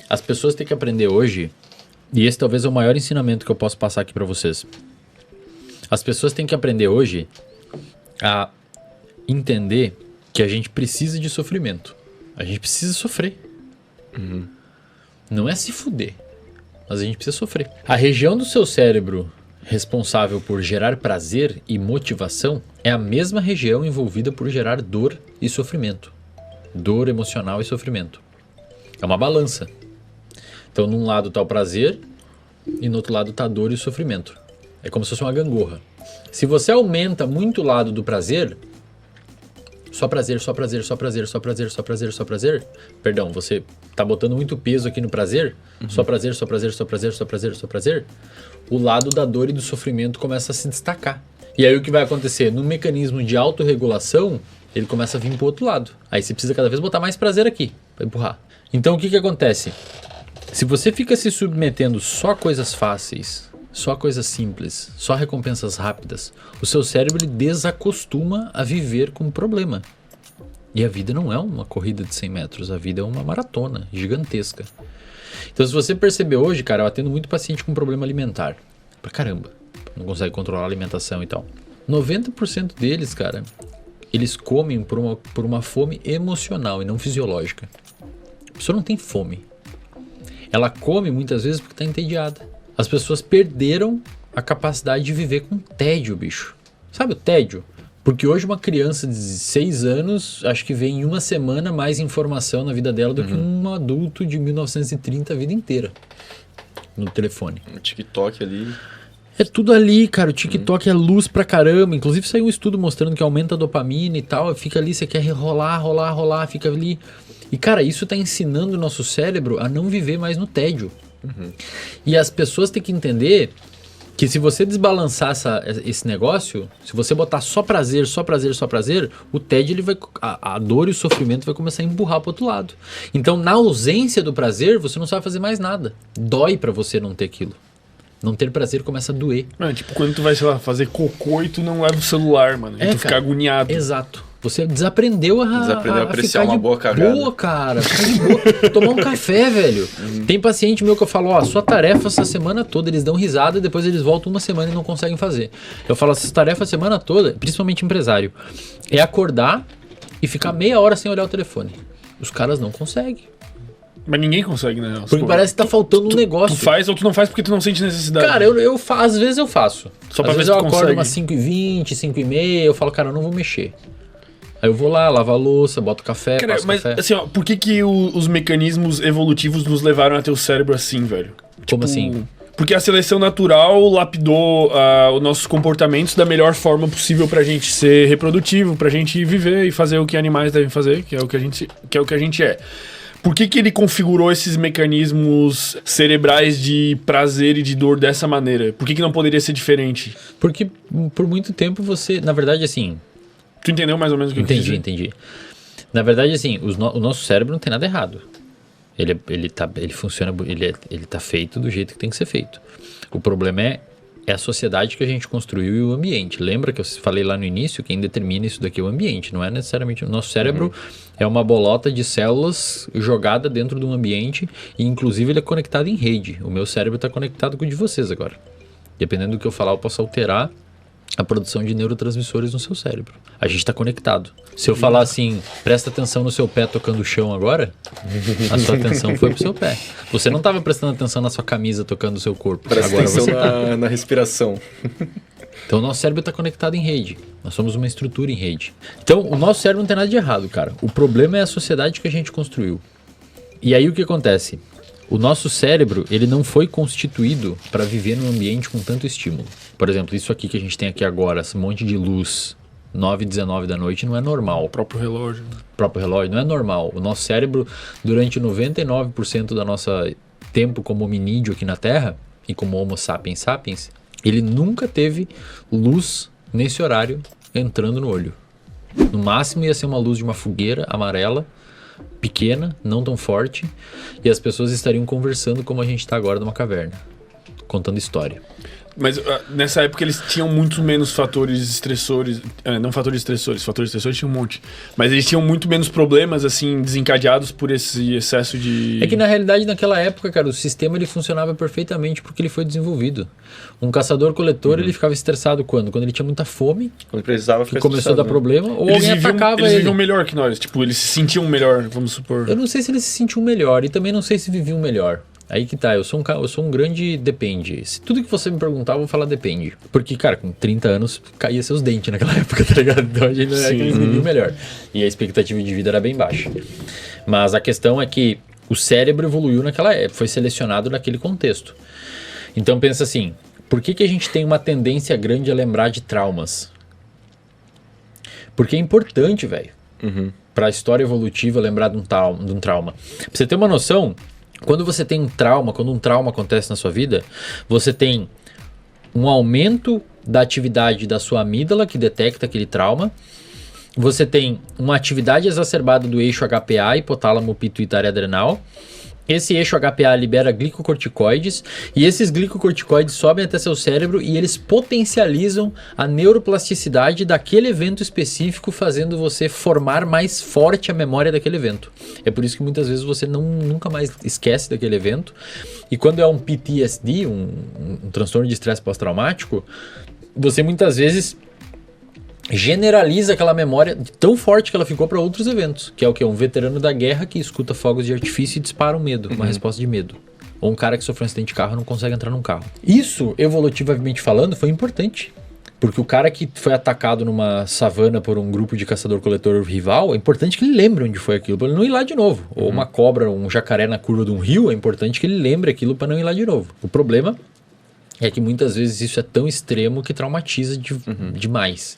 As pessoas têm que aprender hoje, e esse talvez é o maior ensinamento que eu posso passar aqui para vocês. As pessoas têm que aprender hoje a entender que a gente precisa de sofrimento. A gente precisa sofrer. Não é se fuder, mas a gente precisa sofrer. A região do seu cérebro responsável por gerar prazer e motivação é a mesma região envolvida por gerar dor e sofrimento. Dor emocional e sofrimento. É uma balança. Então, num lado está o prazer e no outro lado está a dor e o sofrimento. É como se fosse uma gangorra. Se você aumenta muito o lado do prazer, só prazer, só prazer, só prazer, só prazer, só prazer, só prazer. Perdão, você está botando muito peso aqui no prazer, só prazer, só prazer, só prazer, só prazer, só prazer. O lado da dor e do sofrimento começa a se destacar. E aí o que vai acontecer? No mecanismo de autorregulação, ele começa a vir para o outro lado. Aí você precisa cada vez botar mais prazer aqui, para empurrar. Então o que acontece? Se você fica se submetendo só a coisas fáceis, só a coisas simples, só a recompensas rápidas, o seu cérebro ele desacostuma a viver com problema. E a vida não é uma corrida de 100 metros, a vida é uma maratona gigantesca. Então se você perceber hoje, cara, eu atendo muito paciente com problema alimentar. Pra caramba, não consegue controlar a alimentação e tal. 90% deles, cara, eles comem por uma fome emocional e não fisiológica. A pessoa não tem fome. Ela come muitas vezes porque está entediada. As pessoas perderam a capacidade de viver com tédio, bicho. Sabe o tédio? Porque hoje uma criança de 6 anos, acho que vem em uma semana mais informação na vida dela do que um adulto de 1930 a vida inteira. No telefone. O TikTok ali... É tudo ali, cara. O TikTok é luz pra caramba. Inclusive saiu um estudo mostrando que aumenta a dopamina e tal. Fica ali, você quer rolar, fica ali. E, cara, isso tá ensinando o nosso cérebro a não viver mais no tédio. E as pessoas têm que entender que se você desbalançar esse negócio, se você botar só prazer, só prazer, só prazer, o tédio, ele vai, a dor e o sofrimento vai começar a empurrar pro outro lado. Então, na ausência do prazer, você não sabe fazer mais nada. Dói pra você não ter aquilo. Não ter prazer começa a doer. Mano, tipo, quando tu vai, sei lá, fazer cocô e tu não leva o celular, mano. E tu fica agoniado. Exato. Você desaprendeu a apreciar ficar uma boa cagada. Boa, cara. Ficar de boa. Tomar um café, velho. Tem paciente meu que eu falo, ó, sua tarefa essa semana toda, eles dão risada e depois eles voltam uma semana e não conseguem fazer. Eu falo, essa tarefa a semana toda, principalmente empresário, é acordar e ficar meia hora sem olhar o telefone. Os caras não conseguem. Mas ninguém consegue, né? Porque parece que tá faltando um negócio. Tu faz ou tu não faz porque tu não sente necessidade. Cara, às vezes eu faço. Só pra às ver vezes se eu tu acordo consegue. umas 5h20, 5h30, eu falo, cara, eu não vou mexer. Aí eu vou lá, lavo a louça, boto café, Cara, passo mas café. assim, ó, por que os mecanismos evolutivos nos levaram a ter o cérebro assim, velho? Como assim? Porque a seleção natural lapidou os nossos comportamentos da melhor forma possível pra gente ser reprodutivo, pra gente viver e fazer o que animais devem fazer, que é o que a gente é. Por que ele configurou esses mecanismos cerebrais de prazer e de dor dessa maneira? Por que não poderia ser diferente? Porque por muito tempo você, na verdade, assim... Tu entendeu mais ou menos o que eu quis dizer? Entendi. Na verdade, assim, o nosso cérebro não tem nada errado. Ele funciona, ele tá feito do jeito que tem que ser feito. O problema é a sociedade que a gente construiu e o ambiente. Lembra que eu falei lá no início, quem determina isso daqui é o ambiente, não é necessariamente o nosso cérebro. É uma bolota de células jogada dentro de um ambiente e inclusive ele é conectado em rede. O meu cérebro está conectado com o de vocês agora. Dependendo do que eu falar, eu posso alterar a produção de neurotransmissores no seu cérebro. A gente está conectado. Se eu falar assim, presta atenção no seu pé tocando o chão agora, a sua atenção foi pro seu pé. Você não estava prestando atenção na sua camisa tocando o seu corpo. Presta Agora atenção você tá. na respiração. Então o nosso cérebro está conectado em rede. Nós somos uma estrutura em rede. Então o nosso cérebro não tem nada de errado, cara. O problema é a sociedade que a gente construiu. E aí o que acontece? O nosso cérebro, ele não foi constituído para viver num ambiente com tanto estímulo. Por exemplo, isso aqui que a gente tem aqui agora, esse monte de luz, 9h19 da noite, não é normal. O próprio relógio. O próprio relógio não é normal. O nosso cérebro, durante 99% da nossa tempo como hominídeo aqui na Terra, e como Homo sapiens sapiens, ele nunca teve luz nesse horário entrando no olho. No máximo ia ser uma luz de uma fogueira amarela, pequena, não tão forte, e as pessoas estariam conversando como a gente está agora numa caverna, contando história. Mas nessa época eles tinham muito menos fatores estressores. Não fatores estressores tinham um monte. Mas eles tinham muito menos problemas, assim, desencadeados por esse excesso de... É que na realidade, naquela época, cara, o sistema ele funcionava perfeitamente porque ele foi desenvolvido. Um caçador-coletor, ele ficava estressado quando? Quando ele tinha muita fome, Quando precisava que ficar começou a dar estressado, né? problema, ou Eles alguém atacava eles ele. viviam melhor que nós. Tipo, eles se sentiam melhor, vamos supor. Eu não sei se eles se sentiam melhor e também não sei se viviam melhor. Aí que tá, eu sou um grande depende. Se tudo que você me perguntar, eu vou falar depende. Porque, cara, com 30 anos, caía seus dentes naquela época, tá ligado? Então a gente não é que eles viviam melhor. E a expectativa de vida era bem baixa. Mas a questão é que o cérebro evoluiu naquela época, foi selecionado naquele contexto. Então pensa assim, por que a gente tem uma tendência grande a lembrar de traumas? Porque é importante, velho. Pra história evolutiva lembrar de um trauma. Pra você ter uma noção... Quando você tem um trauma, quando um trauma acontece na sua vida, você tem um aumento da atividade da sua amígdala, que detecta aquele trauma. Você tem uma atividade exacerbada do eixo HPA, hipotálamo pituitário adrenal. Esse eixo HPA libera glicocorticoides e esses glicocorticoides sobem até seu cérebro e eles potencializam a neuroplasticidade daquele evento específico, fazendo você formar mais forte a memória daquele evento. É por isso que muitas vezes você nunca mais esquece daquele evento. E quando é um PTSD, um transtorno de estresse pós-traumático, você muitas vezes generaliza aquela memória tão forte que ela ficou para outros eventos, que é o que? Um veterano da guerra que escuta fogos de artifício e dispara um medo, uma resposta de medo. Ou um cara que sofreu um acidente de carro e não consegue entrar num carro. Isso, evolutivamente falando, foi importante. Porque o cara que foi atacado numa savana por um grupo de caçador-coletor rival, é importante que ele lembre onde foi aquilo, para ele não ir lá de novo. Ou uma cobra, um jacaré na curva de um rio, é importante que ele lembre aquilo para não ir lá de novo. O problema é que muitas vezes isso é tão extremo que traumatiza demais.